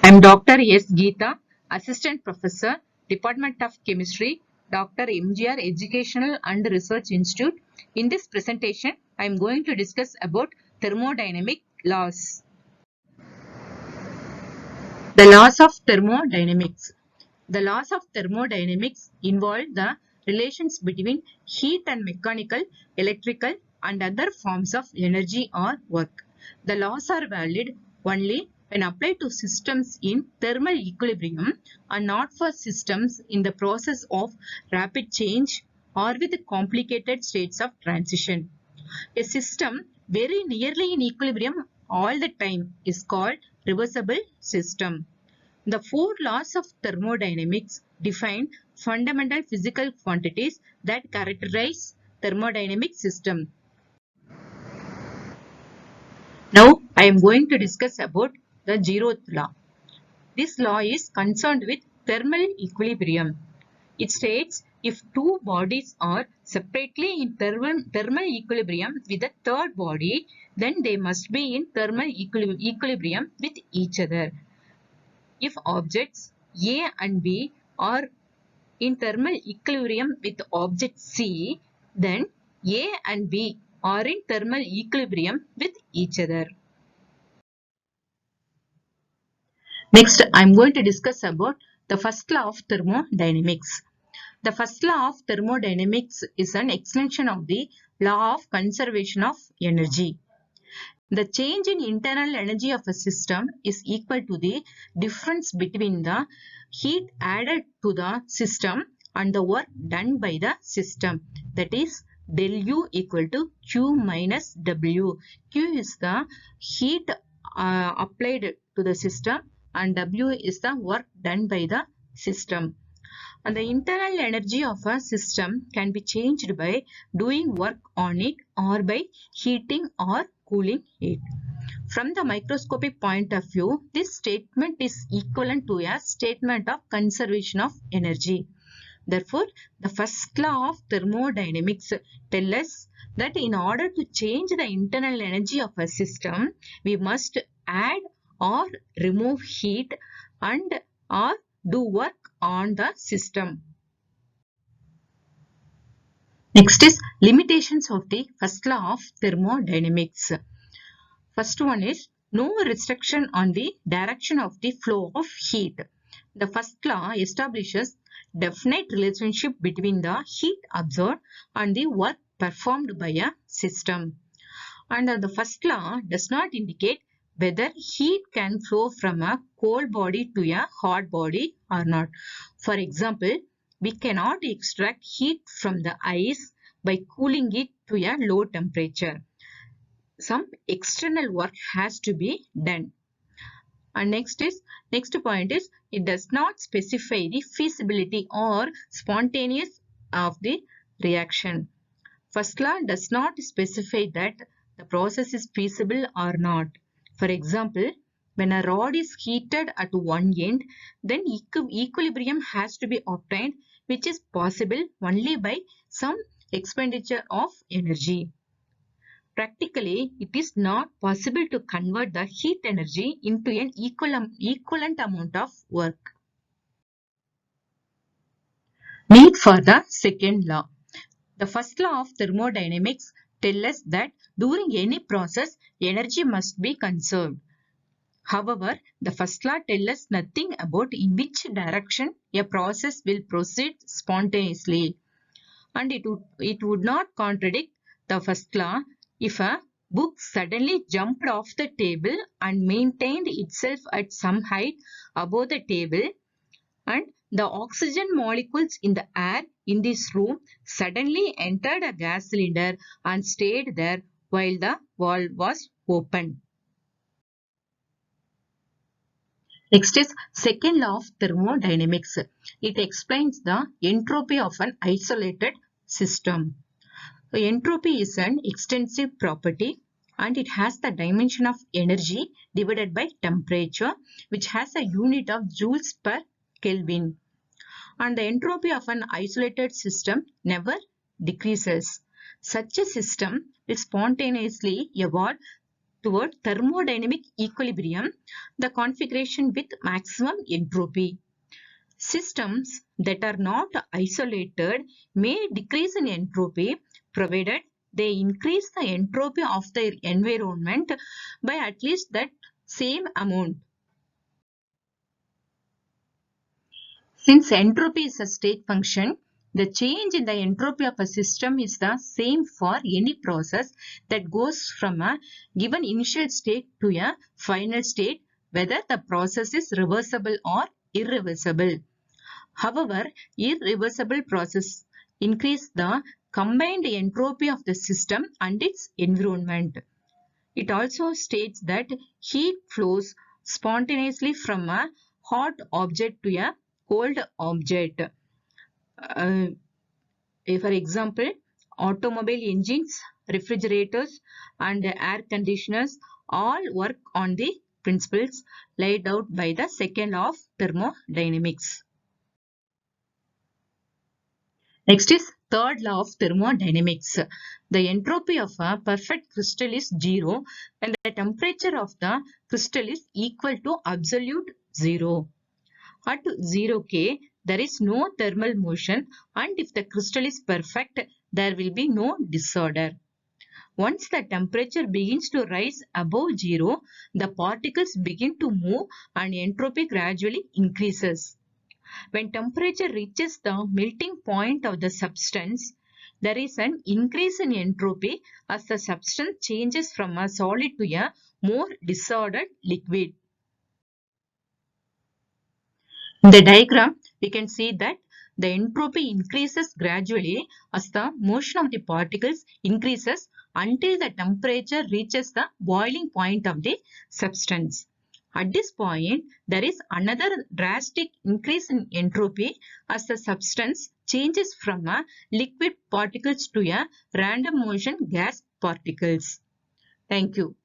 I am DR.S.Geetha, Assistant Professor, Department of Chemistry, Dr. MGR Educational and Research Institute. In this presentation, I am going to discuss about thermodynamic laws. The laws of thermodynamics. The laws of thermodynamics involve the relations between heat and mechanical, electrical, and other forms of energy or work. The laws are valid only when applied to systems in thermal equilibrium and not for systems in the process of rapid change or with complicated states of transition. A system very nearly in equilibrium all the time is called reversible system. The four laws of thermodynamics define fundamental physical quantities that characterize thermodynamic system. Now I am going to discuss about the zeroth law. This law is concerned with thermal equilibrium. It states if two bodies are separately in thermal equilibrium with a third body, then they must be in thermal equilibrium with each other. If objects A and B are in thermal equilibrium with object C, then A and B are in thermal equilibrium with each other. Next, I am going to discuss about the first law of thermodynamics. The first law of thermodynamics is an extension of the law of conservation of energy. The change in internal energy of a system is equal to the difference between the heat added to the system and the work done by the system. That is del U equal to Q minus W. Q is the heat applied to the system and W is the work done by the system. And the internal energy of a system can be changed by doing work on it or by heating or cooling it. From the microscopic point of view, this statement is equivalent to a statement of conservation of energy. Therefore, the first law of thermodynamics tells us that in order to change the internal energy of a system, we must add or remove heat and or do work on the system. Next is limitations of the first law of thermodynamics. First one is no restriction on the direction of the flow of heat. The first law establishes definite relationship between the heat absorbed and the work performed by a system. And the first law does not indicate whether heat can flow from a cold body to a hot body or not. For example, we cannot extract heat from the ice by cooling it to a low temperature. Some external work has to be done. And next point is it does not specify the feasibility or spontaneous of the reaction. First law does not specify that the process is feasible or not. For example, when a rod is heated at one end, then equilibrium has to be obtained, which is possible only by some expenditure of energy. Practically, it is not possible to convert the heat energy into an equivalent amount of work. Need for the second law. The first law of thermodynamics tells us that during any process, energy must be conserved. However, the first law tells us nothing about in which direction a process will proceed spontaneously. And it would not contradict the first law if a book suddenly jumped off the table and maintained itself at some height above the table, and the oxygen molecules in the air in this room suddenly entered a gas cylinder and stayed there while the valve was open. Next is second law of thermodynamics. It explains the entropy of an isolated system. So entropy is an extensive property and it has the dimension of energy divided by temperature, which has a unit of joules per Kelvin. And the entropy of an isolated system never decreases. Such a system will spontaneously evolve toward thermodynamic equilibrium, the configuration with maximum entropy. Systems that are not isolated may decrease in entropy provided they increase the entropy of their environment by at least that same amount. Since entropy is a state function, the change in the entropy of a system is the same for any process that goes from a given initial state to a final state, whether the process is reversible or irreversible. However, irreversible processes increase the combined entropy of the system and its environment. It also states that heat flows spontaneously from a hot object to a cold object. For example, automobile engines, refrigerators, and air conditioners all work on the principles laid out by the second law of thermodynamics. Next is third law of thermodynamics. The entropy of a perfect crystal is 0 and the temperature of the crystal is equal to absolute 0. At 0 K, there is no thermal motion, and if the crystal is perfect, there will be no disorder. Once the temperature begins to rise above 0, the particles begin to move and entropy gradually increases. When temperature reaches the melting point of the substance, there is an increase in entropy as the substance changes from a solid to a more disordered liquid. In the diagram, we can see that the entropy increases gradually as the motion of the particles increases until the temperature reaches the boiling point of the substance. At this point, there is another drastic increase in entropy as the substance changes from a liquid particles to a random motion gas particles. Thank you.